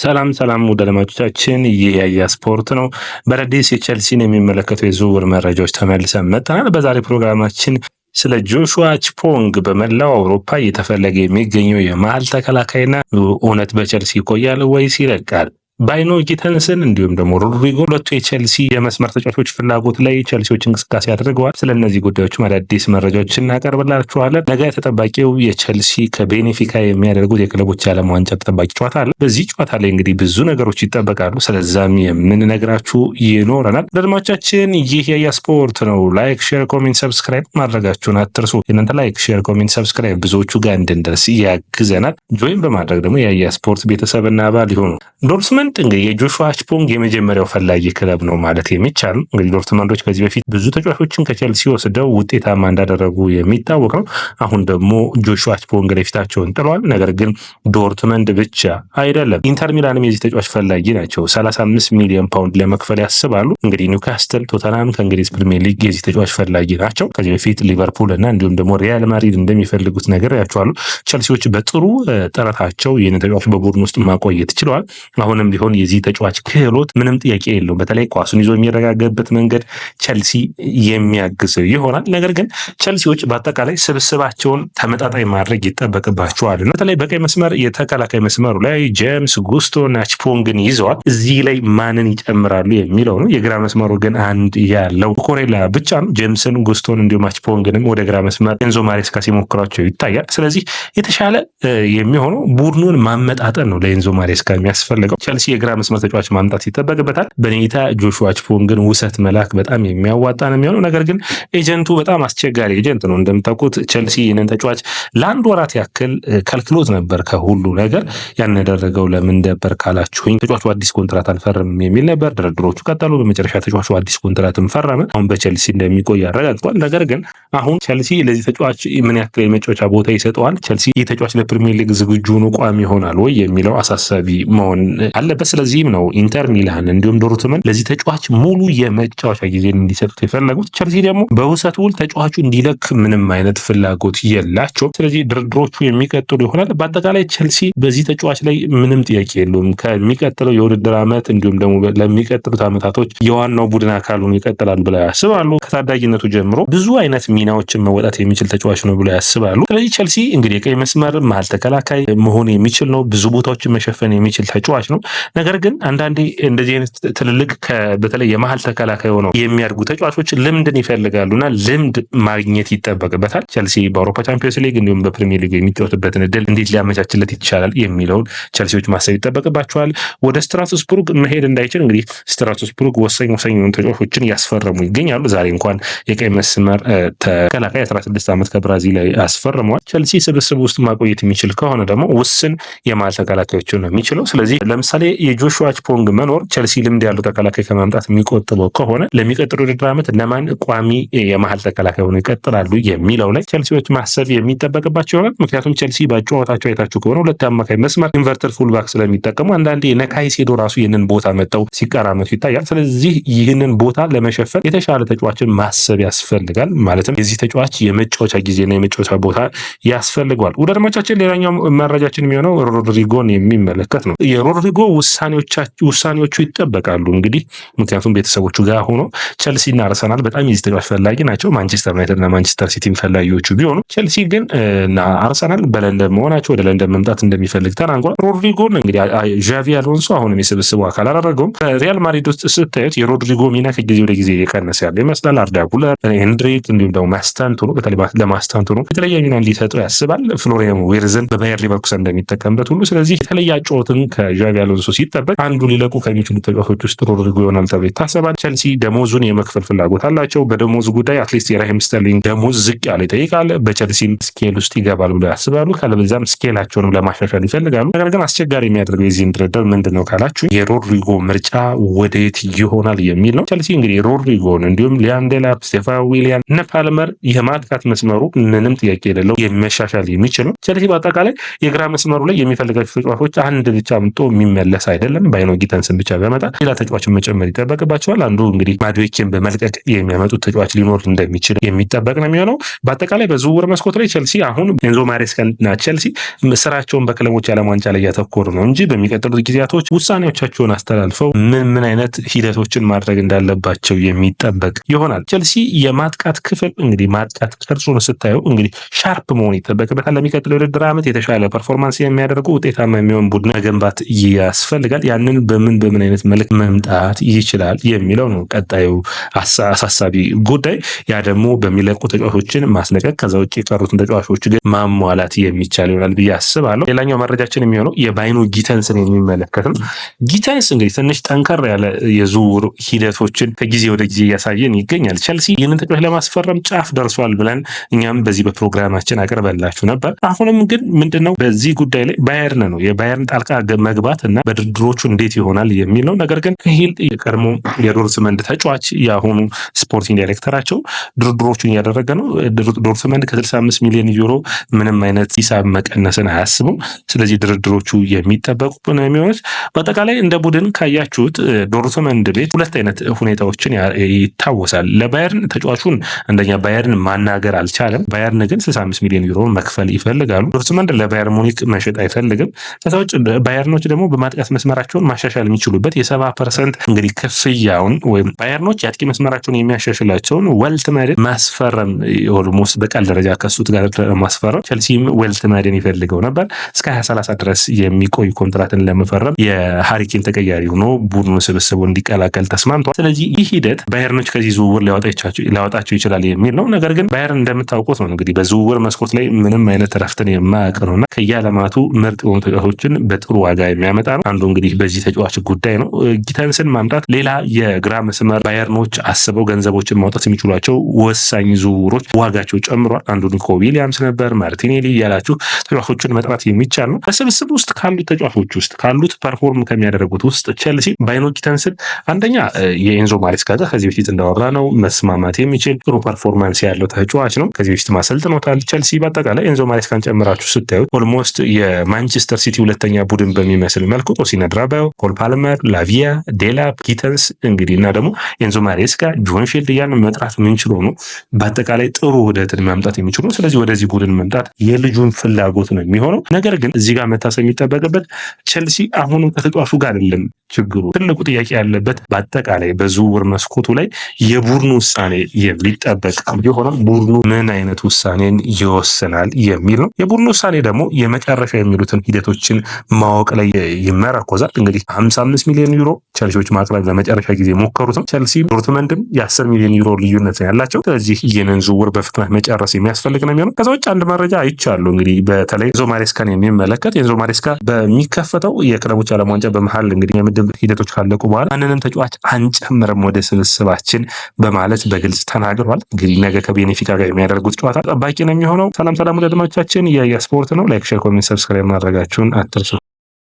ሰላም ውድ አድማጮቻችን፣ ይህ ያያ ስፖርት ነው። በአዳዲስ የቼልሲን የሚመለከቱ የዝውውር መረጃዎች ተመልሰን መጥተናል። በዛሬ ፕሮግራማችን ስለ ጆሹዋ ቺፖንግ በመላው አውሮፓ እየተፈለገ የሚገኘው የመሃል ተከላካይና እውነት በቼልሲ ይቆያል ወይስ ይለቃል? ባይኖ ጊተንስን እንዲሁም ደግሞ ሮድሪጎ ሁለቱ የቼልሲ የመስመር ተጫዋቾች ፍላጎት ላይ ቼልሲዎች እንቅስቃሴ አድርገዋል። ስለ እነዚህ ጉዳዮች አዳዲስ መረጃዎች እናቀርብላችኋለን። ነገ ተጠባቂው የቼልሲ ከቤኔፊካ የሚያደርጉት የክለቦች የዓለም ዋንጫ ተጠባቂ ጨዋታ አለ። በዚህ ጨዋታ ላይ እንግዲህ ብዙ ነገሮች ይጠበቃሉ። ስለዛም የምንነግራችሁ ይኖረናል። አድማጮቻችን፣ ይህ ያያ ስፖርት ነው። ላይክ፣ ሼር፣ ኮሜንት፣ ሰብስክራይብ ማድረጋችሁን አትርሱ። የእናንተ ላይክ፣ ሼር፣ ኮሜንት፣ ሰብስክራይብ ብዙዎቹ ጋር እንድንደርስ ያግዘናል። ጆይን በማድረግ ደግሞ የያያ ስፖርት ቤተሰብና አባል ይሆኑ። ዶርትመንድ እንግዲህ የጆሹዋ ቺፖንግ የመጀመሪያው ፈላጊ ክለብ ነው ማለት የሚቻል። እንግዲህ ዶርትመንዶች ከዚህ በፊት ብዙ ተጫዋቾችን ከቼልሲ ወስደው ውጤታማ እንዳደረጉ የሚታወቅ ነው። አሁን ደግሞ ጆሹዋ ቺፖንግ ላይ ፊታቸውን ጥለዋል። ነገር ግን ዶርትመንድ ብቻ አይደለም፣ ኢንተር ሚላንም የዚህ ተጫዋች ፈላጊ ናቸው። 35 ሚሊዮን ፓውንድ ለመክፈል ያስባሉ። እንግዲህ ኒውካስትል፣ ቶተንሃም ከእንግሊዝ ፕሪሚየር ሊግ የዚህ ተጫዋች ፈላጊ ናቸው። ከዚህ በፊት ሊቨርፑል እና እንዲሁም ደግሞ ሪያል ማድሪድ እንደሚፈልጉት ነገር ያቸዋሉ። ቼልሲዎች በጥሩ ጥረታቸው ይህን ተጫዋች በቡድን ውስጥ ማቆየት ችለዋል። አሁንም ቢሆን የዚህ ተጫዋች ክህሎት ምንም ጥያቄ የለውም። በተለይ ኳሱን ይዞ የሚረጋገጥበት መንገድ ቼልሲ የሚያግዘው ይሆናል። ነገር ግን ቼልሲዎች በአጠቃላይ ስብስባቸውን ተመጣጣኝ ማድረግ ይጠበቅባቸዋል። በተለይ በቀይ መስመር የተከላካይ መስመሩ ላይ ጄምስ ጉስቶ እና ቺፖንግን ይዘዋል። እዚህ ላይ ማንን ይጨምራሉ የሚለው ነው። የግራ መስመሩ ግን አንድ ያለው ኮሬላ ብቻ ነው። ጄምስን፣ ጉስቶን እንዲሁም ቺፖንግንም ወደ ግራ መስመር ኤንዞ ማሬስካ ሲሞክሯቸው ይታያል። ስለዚህ የተሻለ የሚሆነው ቡድኑን ማመጣጠን ነው ለኤንዞ ማሬስካ የሚያስፈልገው። ቼልሲ የግራ መስመር ተጫዋች ማምጣት ይጠበቅበታል። በኔታ ጆሹዋ ቺፖንግን ውሰት መላክ በጣም የሚያዋጣ ነው የሚሆነው። ነገር ግን ኤጀንቱ በጣም አስቸጋሪ ኤጀንት ነው። እንደምታውቁት ቼልሲ ይህንን ተጫዋች ለአንድ ወራት ያክል ከልክሎት ነበር ከሁሉ ነገር። ያን ያደረገው ለምን ነበር ካላችሁኝ፣ ተጫዋቹ አዲስ ኮንትራት አልፈረምም የሚል ነበር። ድርድሮቹ ቀጠሉ። በመጨረሻ ተጫዋቹ አዲስ ኮንትራትም ፈረመ። አሁን በቼልሲ እንደሚቆይ አረጋግጧል። ነገር ግን አሁን ቼልሲ ለዚህ ተጫዋች ምን ያክል የመጫወቻ ቦታ ይሰጠዋል፣ ቼልሲ ይህ ተጫዋች ለፕሪሚየር ሊግ ዝግጁ ሆኖ ቋሚ ይሆናል ወይ የሚለው አሳሳቢ መሆን አለበት። ስለዚህም ነው ኢንተር ሚላን እንዲሁም ዶርትመንድ ለዚህ ተጫዋች ሙሉ የመጫወቻ ጊዜን እንዲሰጡት የፈለጉት። ቼልሲ ደግሞ በውሰት ውል ተጫዋቹ እንዲለቅ ምንም አይነት ፍላጎት የላቸውም። ስለዚህ ድርድሮቹ የሚቀጥሉ ይሆናል። በአጠቃላይ ቼልሲ በዚህ ተጫዋች ላይ ምንም ጥያቄ የለውም። ከሚቀጥለው የውድድር ዓመት እንዲሁም ደግሞ ለሚቀጥሉት ዓመታቶች የዋናው ቡድን አካል ሆኖ ይቀጥላል ብለው ያስባሉ። ከታዳጊነቱ ጀምሮ ብዙ አይነት ሚናዎችን መወጣት የሚችል ተጫዋች ነው ብለው ያስባሉ። ስለዚህ ቼልሲ እንግዲህ የቀይ መስመር መሀል ተከላካይ መሆን የሚችል ነው። ብዙ ቦታዎችን መሸፈን የሚችል ተጫዋች ነው። ነገር ግን አንዳንዴ እንደዚህ አይነት ትልልቅ በተለይ የመሀል ተከላካይ ሆነው የሚያድጉ ተጫዋቾች ልምድን ይፈልጋሉና ልምድ ማግኘት ይጠበቅበታል። ቼልሲ በአውሮፓ ቻምፒዮንስ ሊግ እንዲሁም በፕሪሚየር ሊግ የሚጫወትበትን እድል እንዴት ሊያመቻችለት ይቻላል የሚለውን ቼልሲዎች ማሰብ ይጠበቅባቸዋል። ወደ ስትራስቡርግ መሄድ እንዳይችል እንግዲህ ስትራስቡርግ ወሳኝ የሆኑ ተጫዋቾችን ያስፈረሙ ይገኛሉ። ዛሬ እንኳን የቀይ መስመር ተከላካይ 16 ዓመት ከብራዚል ላይ አስፈርመዋል። ቼልሲ ስብስብ ውስጥ ማቆየት የሚችል ከሆነ ደግሞ ውስን የመሀል ተከላካዮችን ነው የሚችለው። ስለዚህ ለምሳሌ የጆሹዋ ቺፖንግ መኖር ቼልሲ ልምድ ያለው ተከላካይ ከማምጣት የሚቆጥበው ከሆነ ለሚቀጥሉ ውድድር ዓመት እነማን ቋሚ የመሀል ተከላካይ ሆነው ይቀጥላሉ የሚለው ላይ ቼልሲዎች ማሰብ የሚጠበቅባቸው ይሆናል። ምክንያቱም ቼልሲ በጨዋታቸው አይታችሁ ከሆነ ሁለት አማካይ መስመር ኢንቨርተር ፉልባክ ስለሚጠቀሙ አንዳንዴ ነካይሴዶ ራሱ ይህንን ቦታ መጠው ሲቀራመቱ ይታያል። ስለዚህ ይህንን ቦታ ለመሸፈን የተሻለ ተጫዋችን ማሰብ ያስፈልጋል። ማለትም የዚህ ተጫዋች የመጫወቻ ጊዜና የመጫወቻ ቦታ ያስፈልገዋል። ወደ አድማጮቻችን ሌላኛው መረጃችን የሚሆነው ሮድሪጎን የሚመለከት ነው። የሮድሪጎ ውሳኔዎቹ ይጠበቃሉ እንግዲህ ምክንያቱም ቤተሰቦቹ ጋር ሆኖ ቼልሲና አርሰናል በጣም የዚህ ተጫዋች ፈላጊ ናቸው። ማንቸስተር ዩናይትድ እና ማንቸስተር ሲቲም ፈላጊዎቹ ቢሆኑ ቼልሲ ግን እና አርሰናል በለንደን መሆናቸው ወደ ለንደን መምጣት እንደሚፈልግ ተናግሯል። ሮድሪጎን እንግዲህ ዣቪ አሎንሶ አሁንም የስብስቡ አካል አላደረገውም። ሪያል ማድሪድ ውስጥ ስታዩት የሮድሪጎ ሚና ከጊዜ ወደ ጊዜ እየቀነሰ ያለ ይመስላል። አርዳ ጉለር፣ ኤንድሪክ እንዲሁም ደግሞ ማስታንቱኖ በተለይ ለማስታንቱኖ የተለየ ሚና ሊሰጠው ያስባል። ፍሎሪያን ዌርዝን በባየር ሊቨርኩሰን እንደሚጠቀምበት ሁሉ ስለዚህ የተለየ አጨዋወትን ከዣቪ አሎንሶ ሲጠበቅ አንዱ ሊለቁ ከሚችሉ ተጫዋቾች ውስጥ ሮድሪጎ ይሆናል ተብሎ ይታሰባል። ቼልሲ ደሞዙን የመክፈል ፍላጎት አላቸው። በደሞዙ ጉዳይ አትሊስት የራሂም ስተርሊንግ ደሞዝ ዝቅ ያለ ይጠይቃል። በቼልሲ ስኬል ውስጥ ይገባል ብሎ ያስባሉ። ካለበዛም ስኬላቸውንም ለማሻሻል ይፈልጋሉ። ነገር ግን አስቸጋሪ የሚያደርገው የዚህን ድርድር ምንድን ነው ካላችሁ የሮድሪጎ ምርጫ ወዴት ይሆናል የሚል ነው። ቼልሲ እንግዲህ ሮድሪጎን እንዲሁም ሊያም ዴላፕ፣ ስቴፋን ዊሊያን እነ ፓልመር የማጥቃት መስመሩ ምንም ጥያቄ የሌለው የመሻሻል የሚችል ነው። ቼልሲ በአጠቃላይ የግራ መስመሩ ላይ የሚፈልጋቸው ተጫዋቾች አንድ ብቻ አምጥቶ የሚመለስ አይደለም። ባይኖ ጊተንስን ብቻ በመጣ ሌላ ተጫዋችን መጨመር ይጠበቅባቸዋል። አንዱ እንግዲህ ማድዌኬን በመልቀቅ የሚያመጡት ተጫዋች ሊኖር እንደሚችል የሚጠበቅ ነው የሚሆነው። በአጠቃላይ በዝውውር መስኮት ላይ ቼልሲ አሁን ኤንዞ ማሬስካና ቼልሲ ስራቸውን በክለቦች ዓለም ዋንጫ ላይ ያተኮሩ ነው እንጂ በሚቀጥሉት ጊዜያቶች ውሳኔዎቻቸውን አስተላልፈው ምን አይነት ሂደቶችን ማድረግ እንዳለባቸው የሚጠበቅ ይሆናል። ቼልሲ የማጥቃት ክፍል እንግዲህ ማጥቃት ቅርጹን ስታየው እንግዲህ ሻርፕ መሆን ይጠበቅበታል። ለሚቀጥለው የውድድር ዓመት የተሻለ ፐርፎርማንስ የሚያደርጉ ውጤታማ የሚሆን ቡድን መገንባት ያስፈልጋል። ያንን በምን አይነት መልክ መምጣት ይችላል የሚለው ነው ቀጣዩ አሳሳቢ ጉዳይ። ያ ደግሞ በሚለቁ ተጫዋቾችን ማስለቀቅ፣ ከዛ ውጭ የቀሩትን ተጫዋቾች ግን ማሟላት የሚቻል ይሆናል ብዬ አስባለሁ። ሌላኛው መረጃችን የሚሆነው የባይኖ ጊተንስን የሚመለከት ነው። ጊተንስ እንግዲህ ትንሽ ጠንከር ያለ የዝውውር ሂደቶችን ከጊዜ ወደ ጊዜ እያሳየን ይገኛል። ቼልሲ ይህንን ተጫዋች ለማስፈረም ጫፍ ደርሷል ብለን እኛም በዚህ በፕሮግራማችን አቅርበላችሁ ነበር። አሁንም ግን ምንድነው በዚህ ጉዳይ ላይ ባየርን ነው የባየርን ጣልቃ መግባት እና በድርድሮቹ እንዴት ይሆናል የሚል ነው። ነገር ግን ከሂል የቀድሞ የዶርትመንድ ተጫዋች የአሁኑ ስፖርቲንግ ዳይሬክተራቸው ድርድሮቹን እያደረገ ነው። ዶርትመንድ ከ65 ሚሊዮን ዩሮ ምንም አይነት ሂሳብ መቀነስን አያስቡም። ስለዚህ ድርድሮቹ የሚጠበቁ ነው የሚሆኑት። በአጠቃላይ እንደ ቡድን ካያችሁት ዶርትመንድ ቤት ሁለት አይነት ሁኔታዎችን ይታወሳል። ለባየርን ተጫዋቹን አንደኛ ባየርን ማናገር አልቻለም። ባየርን ግን 65 ሚሊዮን ዩሮ መክፈል ይፈልጋሉ። ዶርትመንድ ለባየር ሙኒክ መሸጥ አይፈልግም። ከዛ ውጭ ባየርኖች ደግሞ በማጥቃት መስመራቸውን ማሻሻል የሚችሉበት የ70% እንግዲህ ክፍያውን ወይም ባየርኖች የአጥቂ መስመራቸውን የሚያሻሽላቸውን ዌልትመድን ማስፈረም ኦልሞስት በቃል ደረጃ ከሱት ጋር ማስፈረም ቼልሲም ዌልትመድን ይፈልገው ነበር። እስከ 2030 ድረስ የሚቆይ ኮንትራትን ለመፈረም የሃሪኬን ተቀያሪ ሆኖ ቡድኑ ስብስቡ እንዲቀላቀል ተስማምቷል። ስለዚህ ይህ ሂደት ባየርኖች ከዚህ ዝውውር ሊያወጣቸው ይችላል የሚል ነው። ነገር ግን ባየርን እንደምታውቁት ነው እንግዲህ በዝውውር መስኮት ላይ ምንም አይነት ረፍትን የማያውቅ ነውና ከየዓለማቱ ምርጥ የሆኑ ተጫዋቾችን በጥሩ ዋጋ የሚያመጣ ነው። አንዱ እንግዲህ በዚህ ተጫዋች ጉዳይ ነው። ጊተንስን ማምጣት ሌላ የግራ መስመር ባየርኖች አስበው ገንዘቦችን ማውጣት የሚችሏቸው ወሳኝ ዝውውሮች ዋጋቸው ጨምሯል። አንዱ ኒኮ ዊሊያምስ ነበር፣ ማርቲኔሊ እያላችሁ ተጫዋቾችን መጥራት የሚቻል ነው። በስብስብ ውስጥ ካሉት ተጫዋቾች ውስጥ ካሉት ፐርፎርም ከሚያደርጉት ውስጥ ቼልሲ ባይኖ ጊተንስን አንደኛ የኤንዞ ማሬስካ ጋር ከዚህ በፊት እንዳወራ ነው መስማማት የሚችል ጥሩ ፐርፎርማንስ ያለው ተጫዋች ነው። ከዚህ በፊት ማሰልጥኖታል ቼልሲ። በአጠቃላይ ኤንዞ ማሬስካን ጨምራችሁ ስታዩት ኦልሞስት የማንቸስተር ሲቲ ሁለተኛ ቡድን በሚመስል መልኩ ቶሲን አድራባዮ፣ ኮል ፓልመር፣ ላቪያ፣ ዴላፕ፣ ጊተንስ እንግዲህ እና ደግሞ ኤንዞ ማሬስካ፣ ጆን ሼልድ እያልን መጥራት የምንችለው ነው። በአጠቃላይ ጥሩ ውህደትን ማምጣት የሚችሉ ነው። ስለዚህ ወደዚህ ቡድን መምጣት የልጁን ፍላጎት ነው የሚሆነው። ነገር ግን እዚህ ጋር መታሰብ የሚጠበቅበት ቼልሲ አሁንም ከተጫዋቹ ጋር አይደለም ችግሩ። ትልቁ ጥያቄ ያለበት በአጠቃላይ በዝውውር መስኮቱ ላይ የቡድኑ ውሳኔ የሚጠበቅ ቢሆንም ቡድኑ ምን አይነት ውሳኔን ይወስናል የሚል ነው። የቡድኑ ውሳኔ ደግሞ የመጨረሻ የሚሉትን ሂደቶችን ማወቅ ላይ ይመረኮዛል። እንግዲህ 55 ሚሊዮን ዩሮ ቼልሲዎች ማቅረብ ለመጨረሻ ጊዜ ሞከሩት ነው። ቼልሲ ዶርትመንድም የ10 ሚሊዮን ዩሮ ልዩነት ነው ያላቸው። ስለዚህ ይህንን ዝውውር በፍጥነት መጨረስ የሚያስፈልግ ነው የሚሆነው። ከዛ ውጭ አንድ መረጃ አይቻሉ እንግዲህ በተለይ ኤንዞ ማሬስካን የሚመለከት ኤንዞ ማሬስካ በሚከፈተው የክለቦች ዓለም ዋንጫ በመሀል እንግዲህ የምድብ ሂደቶች ካለቁ በኋላ ማንንም ተጫዋች አንጨምርም ወደ ስብስባችን በማለት በግልጽ ተናግሯል። እንግዲህ ነገ ከቤኔፊካ ጋር የሚያደርጉት ጨዋታ ጠባቂ ነው የሚሆነው። ሰላም ወደ አድማጮቻችን፣ የስፖርት ነው። ላይክ፣ ሼር፣ ኮሜንት፣ ሰብስክራይብ ማድረጋችሁን አትርሱ።